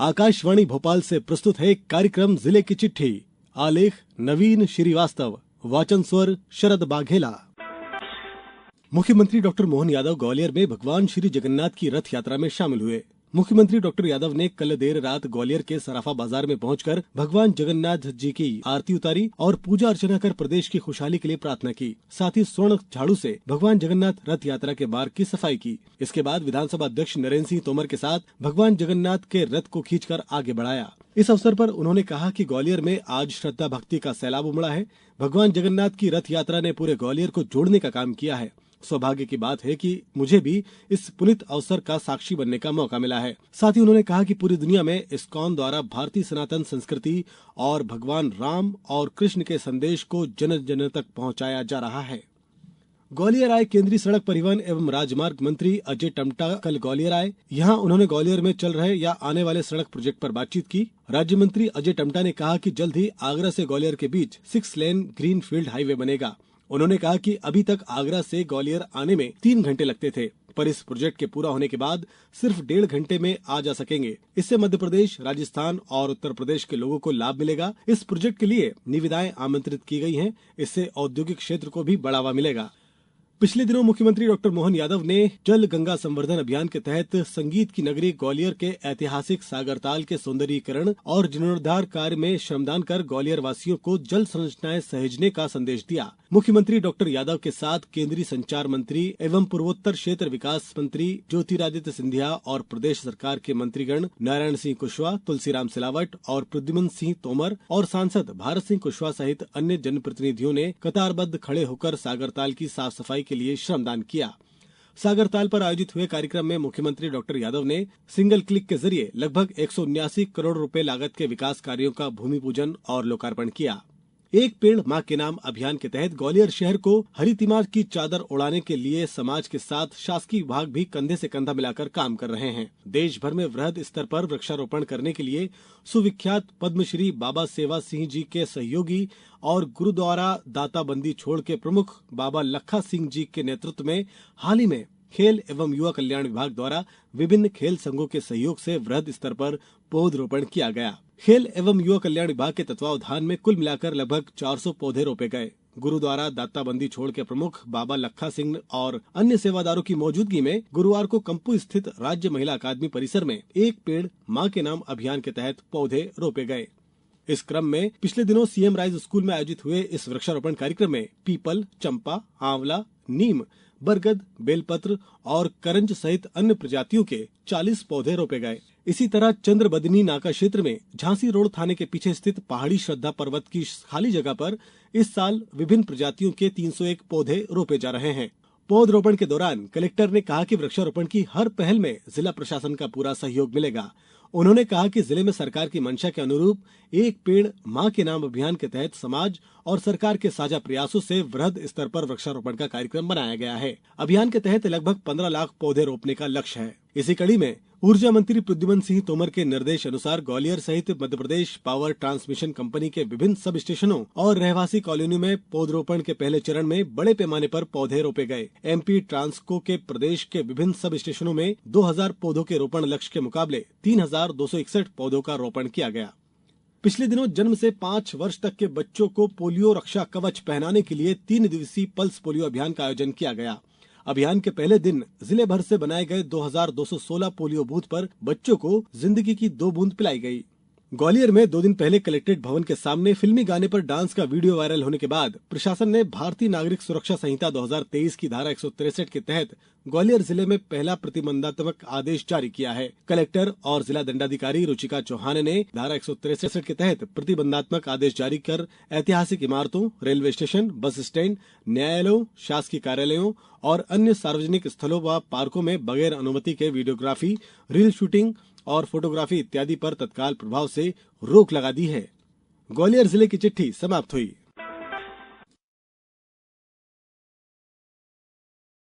आकाशवाणी भोपाल से प्रस्तुत है कार्यक्रम जिले की चिट्ठी। आलेख नवीन श्रीवास्तव, वाचन स्वर शरद बाघेला। मुख्यमंत्री डॉक्टर मोहन यादव ग्वालियर में भगवान श्री जगन्नाथ की रथ यात्रा में शामिल हुए। मुख्यमंत्री डॉक्टर यादव ने कल देर रात ग्वालियर के सराफा बाजार में पहुंचकर भगवान जगन्नाथ जी की आरती उतारी और पूजा अर्चना कर प्रदेश की खुशहाली के लिए प्रार्थना की। साथ ही स्वर्ण झाड़ू से भगवान जगन्नाथ रथ यात्रा के मार्ग की सफाई की। इसके बाद विधानसभा अध्यक्ष नरेंद्र सिंह तोमर के साथ भगवान जगन्नाथ के रथ को खींचकर आगे बढ़ाया। इस अवसर पर उन्होंने कहा कि ग्वालियर में आज श्रद्धा भक्ति का सैलाब उमड़ा है। भगवान जगन्नाथ की रथ यात्रा ने पूरे ग्वालियर को जोड़ने का काम किया है। सौभाग्य की बात है कि मुझे भी इस पुनीत अवसर का साक्षी बनने का मौका मिला है। साथ ही उन्होंने कहा कि पूरी दुनिया में इस्कॉन द्वारा भारतीय सनातन संस्कृति और भगवान राम और कृष्ण के संदेश को जन जन तक पहुंचाया जा रहा है। ग्वालियर आए केंद्रीय सड़क परिवहन एवं राजमार्ग मंत्री अजय टम्टा कल ग्वालियर आए। यहाँ उन्होंने ग्वालियर में चल रहे या आने वाले सड़क प्रोजेक्ट पर बातचीत की। राज्य मंत्री अजय टम्टा ने कहा कि जल्द ही आगरा से ग्वालियर के बीच 6 लेन ग्रीन फील्ड हाईवे बनेगा। उन्होंने कहा कि अभी तक आगरा से ग्वालियर आने में 3 घंटे लगते थे, पर इस प्रोजेक्ट के पूरा होने के बाद सिर्फ 1.5 घंटे में आ जा सकेंगे। इससे मध्य प्रदेश, राजस्थान और उत्तर प्रदेश के लोगों को लाभ मिलेगा। इस प्रोजेक्ट के लिए निविदाएं आमंत्रित की गई हैं। इससे औद्योगिक क्षेत्र को भी बढ़ावा मिलेगा। पिछले दिनों मुख्यमंत्री डॉक्टर मोहन यादव ने जल गंगा संवर्धन अभियान के तहत संगीत की नगरी ग्वालियर के ऐतिहासिक सागरताल के सौंदर्यीकरण और जीर्णोद्धार कार्य में श्रमदान कर ग्वालियर वासियों को जल संरचनाएं सहेजने का संदेश दिया। मुख्यमंत्री डॉक्टर यादव के साथ केंद्रीय संचार मंत्री एवं पूर्वोत्तर क्षेत्र विकास मंत्री ज्योतिरादित्य सिंधिया और प्रदेश सरकार के मंत्रीगण नारायण सिंह कुशवाहा, तुलसीराम सिलावट और प्रद्युम्न सिंह तोमर और सांसद भारत सिंह कुशवाहा सहित अन्य जनप्रतिनिधियों ने कतारबद्ध खड़े होकर सागरताल की साफ सफाई के लिए श्रमदान किया। सागरताल पर आयोजित हुए कार्यक्रम में मुख्यमंत्री डॉक्टर यादव ने सिंगल क्लिक के जरिए लगभग 179 करोड़ रुपए लागत के विकास कार्यों का भूमि पूजन और लोकार्पण किया। एक पेड़ मां के नाम अभियान के तहत ग्वालियर शहर को हरितिमा की चादर उड़ाने के लिए समाज के साथ शासकीय विभाग भी कंधे से कंधा मिलाकर काम कर रहे हैं। देश भर में वृहद स्तर पर वृक्षारोपण करने के लिए सुविख्यात पद्मश्री बाबा सेवा सिंह जी के सहयोगी और गुरुद्वारा दाताबंदी छोड़ के प्रमुख बाबा लखा सिंह जी के नेतृत्व में हाल ही में खेल एवं युवा कल्याण विभाग द्वारा विभिन्न खेल संघों के सहयोग से वृहद स्तर पर पौधरोपण किया गया। खेल एवं युवा कल्याण विभाग के तत्वावधान में कुल मिलाकर लगभग 400 पौधे रोपे गए। गुरुद्वारा दाताबंदी छोड़ के प्रमुख बाबा लखा सिंह और अन्य सेवादारों की मौजूदगी में गुरुवार को कंपू स्थित राज्य महिला अकादमी परिसर में एक पेड़ मां के नाम अभियान के तहत पौधे रोपे गए। इस क्रम में पिछले दिनों सीएम राइज स्कूल में आयोजित हुए इस वृक्षारोपण कार्यक्रम में पीपल, चंपा, आंवला, नीम, बरगद, बेलपत्र और करंज सहित अन्य प्रजातियों के 40 पौधे रोपे गए। इसी तरह चंद्रबदनी नाका क्षेत्र में झांसी रोड थाने के पीछे स्थित पहाड़ी श्रद्धा पर्वत की खाली जगह पर इस साल विभिन्न प्रजातियों के 301 पौधे रोपे जा रहे हैं। पौधरोपण के दौरान कलेक्टर ने कहा कि वृक्षारोपण की हर पहल में जिला प्रशासन का पूरा सहयोग मिलेगा। उन्होंने कहा कि जिले में सरकार की मंशा के अनुरूप एक पेड़ मां के नाम अभियान के तहत समाज और सरकार के साझा प्रयासों से वृहद स्तर पर वृक्षारोपण का कार्यक्रम बनाया गया है। अभियान के तहत लगभग 15 लाख पौधे रोपने का लक्ष्य है। इसी कड़ी में ऊर्जा मंत्री प्रद्युम्न सिंह तोमर के निर्देश अनुसार ग्वालियर सहित Madhya Pradesh power transmission company के विभिन्न सब स्टेशनों और रहवासी कॉलोनियों में पौधरोपण के पहले चरण में बड़े पैमाने पर पौधे रोपे गए। एमपी ट्रांसको के प्रदेश के विभिन्न सब स्टेशनों में 2000 पौधों के रोपण लक्ष्य के मुकाबले 3261 पौधों का रोपण किया गया। पिछले दिनों जन्म से 5 वर्ष तक के बच्चों को पोलियो रक्षा कवच पहनाने के लिए 3 दिवसीय पल्स पोलियो अभियान का आयोजन किया गया। अभियान के पहले दिन जिले भर से बनाए गए 2216 पोलियो बूथ पर बच्चों को जिंदगी की 2 बूंद पिलाई गई। ग्वालियर में 2 दिन पहले कलेक्ट्रेट भवन के सामने फिल्मी गाने पर डांस का वीडियो वायरल होने के बाद प्रशासन ने भारतीय नागरिक सुरक्षा संहिता 2023 की धारा 163 के तहत ग्वालियर जिले में पहला प्रतिबंधात्मक आदेश जारी किया है। कलेक्टर और जिला दंडाधिकारी रुचिका चौहान ने धारा 163 के तहत प्रतिबंधात्मक आदेश जारी कर ऐतिहासिक इमारतों, रेलवे स्टेशन, बस स्टैंड, न्यायालयों, शासकीय कार्यालयों और अन्य सार्वजनिक स्थलों व पार्कों में बगैर अनुमति के वीडियोग्राफी, रील शूटिंग और फोटोग्राफी इत्यादि पर तत्काल प्रभाव से रोक लगा दी है। ग्वालियर जिले की चिट्ठी समाप्त हुई।